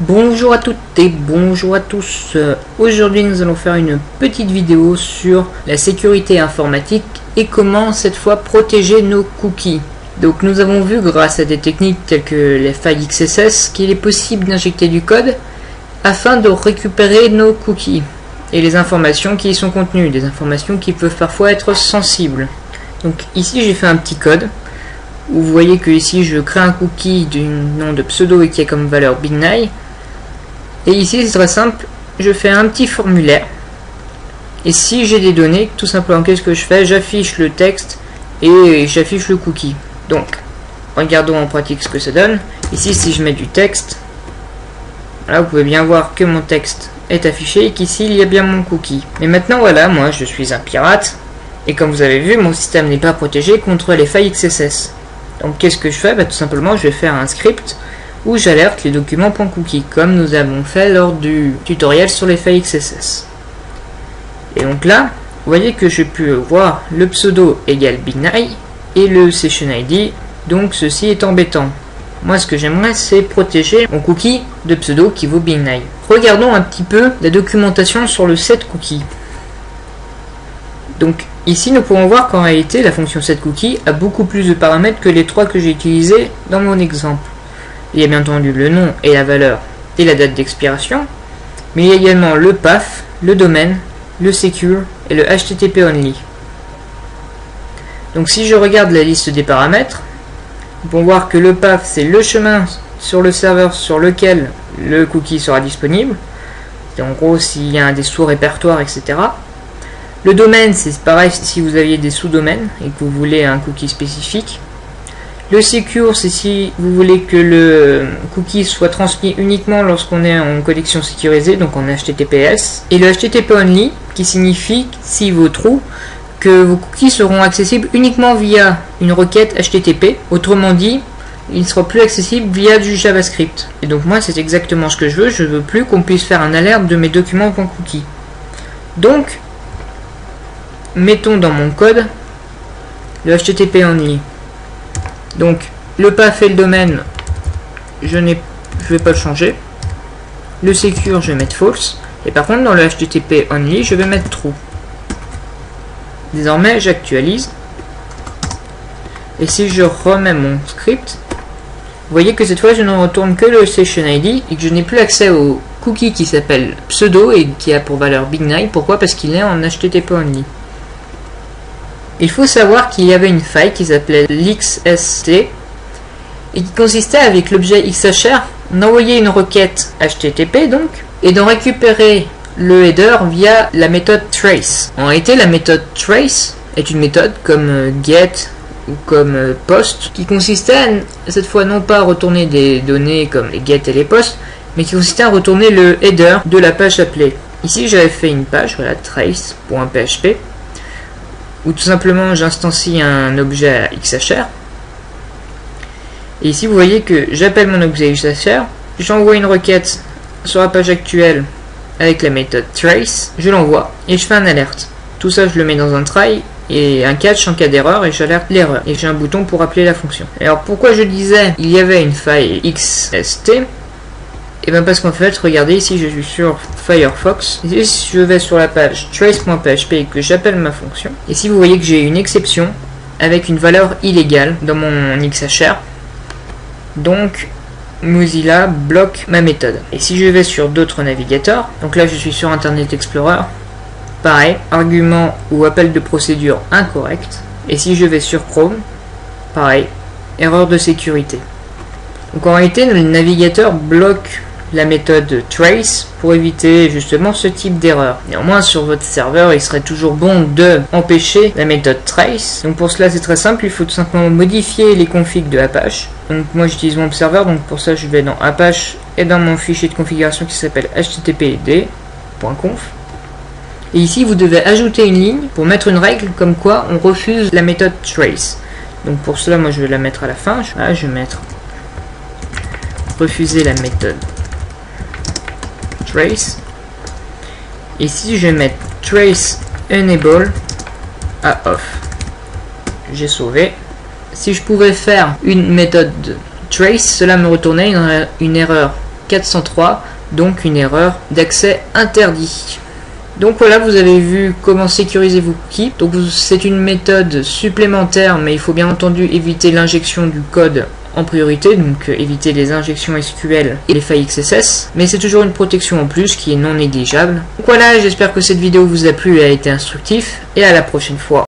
Bonjour à toutes et bonjour à tous. Aujourd'hui nous allons faire une petite vidéo sur la sécurité informatique et comment cette fois protéger nos cookies. Donc nous avons vu grâce à des techniques telles que les failles XSS qu'il est possible d'injecter du code afin de récupérer nos cookies et les informations qui y sont contenues, des informations qui peuvent parfois être sensibles. Donc ici j'ai fait un petit code où vous voyez que ici je crée un cookie du nom de pseudo et qui a comme valeur BigNai. Et ici c'est très simple, je fais un petit formulaire. Et si j'ai des données, tout simplement qu'est-ce que je fais? J'affiche le texte et j'affiche le cookie. Donc, regardons en pratique ce que ça donne. Ici si je mets du texte, là vous pouvez bien voir que mon texte est affiché et qu'ici il y a bien mon cookie. Mais maintenant voilà, moi je suis un pirate. Et comme vous avez vu, mon système n'est pas protégé contre les failles XSS. Donc qu'est-ce que je fais? Tout simplement je vais faire un script où j'alerte les documents.cookie comme nous avons fait lors du tutoriel sur les failles XSS. Et donc là, vous voyez que je peux voir le pseudo égale BigNai et le session ID, donc ceci est embêtant. Moi ce que j'aimerais c'est protéger mon cookie de pseudo qui vaut BigNai. Regardons un petit peu la documentation sur le setCookie. Donc ici nous pouvons voir qu'en réalité la fonction setCookie a beaucoup plus de paramètres que les trois que j'ai utilisés dans mon exemple. Il y a bien entendu le nom et la valeur et la date d'expiration, mais il y a également le path, le domaine, le secure et le HTTP only. Donc si je regarde la liste des paramètres, nous pouvons voir que le path c'est le chemin sur le serveur sur lequel le cookie sera disponible, et en gros s'il y a des sous-répertoires, etc. Le domaine c'est pareil si vous aviez des sous-domaines et que vous voulez un cookie spécifique. Le secure, c'est si vous voulez que le cookie soit transmis uniquement lorsqu'on est en connexion sécurisée, donc en HTTPS. Et le HTTP only, qui signifie, si vaut true, que vos cookies seront accessibles uniquement via une requête HTTP. Autrement dit, il ne sera plus accessible via du JavaScript. Et donc moi, c'est exactement ce que je veux. Je veux plus qu'on puisse faire un alerte de mes documents.cookie. Donc, mettons dans mon code le HTTP only. Donc le path et le domaine, je vais pas le changer. Le secure, je vais mettre false. Et par contre dans le HTTP only, je vais mettre true. Désormais j'actualise. Et si je remets mon script, vous voyez que cette fois je ne retourne que le session ID et que je n'ai plus accès au cookie qui s'appelle pseudo et qui a pour valeur BigNai. Pourquoi? Parce qu'il est en HTTP only. Il faut savoir qu'il y avait une faille qui s'appelait l'XST et qui consistait avec l'objet XHR d'envoyer une requête HTTP donc et d'en récupérer le header via la méthode trace. En réalité la méthode trace est une méthode comme get ou comme post qui consistait à, cette fois non pas à retourner des données comme les get et les post, mais qui consistait à retourner le header de la page appelée. Ici j'avais fait une page, voilà, trace.php, ou tout simplement j'instancie un objet XHR. Et ici vous voyez que j'appelle mon objet XHR, j'envoie une requête sur la page actuelle avec la méthode trace, je l'envoie et je fais un alerte. Tout ça je le mets dans un try et un catch en cas d'erreur et j'alerte l'erreur. Et j'ai un bouton pour appeler la fonction. Alors pourquoi je disais il y avait une faille XST? Et bien parce qu'en fait, regardez ici, je suis sur Firefox. Et si je vais sur la page trace.php et que j'appelle ma fonction, ici vous voyez que j'ai une exception avec une valeur illégale dans mon XHR. Donc Mozilla bloque ma méthode. Et si je vais sur d'autres navigateurs, donc là je suis sur Internet Explorer, pareil, argument ou appel de procédure incorrect. Et si je vais sur Chrome, pareil, erreur de sécurité. Donc en réalité, le navigateur bloque la méthode trace pour éviter justement ce type d'erreur. Néanmoins sur votre serveur il serait toujours bon de empêcher la méthode trace. Donc pour cela c'est très simple, il faut tout simplement modifier les configs de Apache. Donc moi j'utilise mon serveur, donc pour ça je vais dans Apache et dans mon fichier de configuration qui s'appelle httpd.conf. Et ici vous devez ajouter une ligne pour mettre une règle comme quoi on refuse la méthode trace. Donc pour cela moi je vais la mettre à la fin. Je vais mettre refuser la méthode trace. Ici je vais mettre trace enable à off. J'ai sauvé. Si je pouvais faire une méthode trace, cela me retournait une erreur 403, donc une erreur d'accès interdit. Donc voilà, vous avez vu comment sécuriser vos cookies. Donc c'est une méthode supplémentaire, mais il faut bien entendu éviter l'injection du code en priorité, donc éviter les injections SQL et les failles XSS, mais c'est toujours une protection en plus qui est non négligeable. Donc voilà, j'espère que cette vidéo vous a plu et a été instructif, et à la prochaine fois.